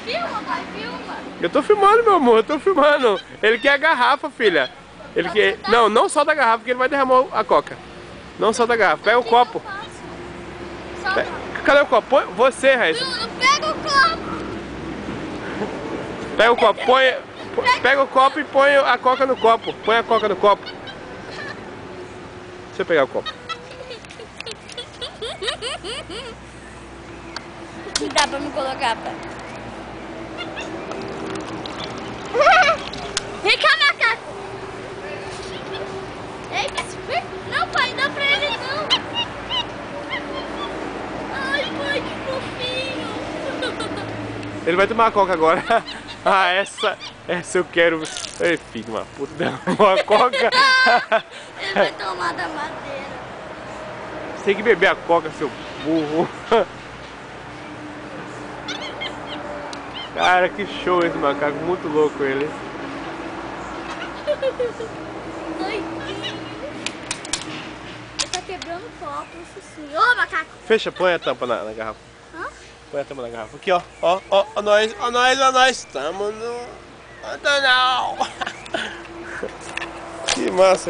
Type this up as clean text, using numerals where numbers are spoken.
Filma, pai, filma. Eu tô filmando, meu amor, eu tô filmando. Ele quer a garrafa, filha. Ele quer... Não, não solta a garrafa, porque ele vai derramar a coca. Não solta a garrafa. Pega o copo. Cadê o copo? Você, Raíssa. Pega o copo. Pega o copo, pega o copo e põe a coca no copo. Põe a coca no copo. Deixa eu pegar o copo. Dá pra me colocar, pai. Vem cá, macaco. Eita, super... Não, pai, dá pra ele não. Ai, pai, que fofinho. Ele vai tomar a coca agora. Ah, essa eu quero. Ei, filho de uma puta, derramou a coca. Ele vai tomar da madeira. Você tem que beber a coca, seu burro. Cara, que show esse macaco, muito louco ele. Doidinho. Ele tá quebrando o copo, isso sim. Ô, macaco. Fecha, põe a tampa na garrafa. Hã? Põe a tampa na garrafa. Aqui, ó. Ó nós, ó nós, ó nós. Tamo no... Não. Que massa.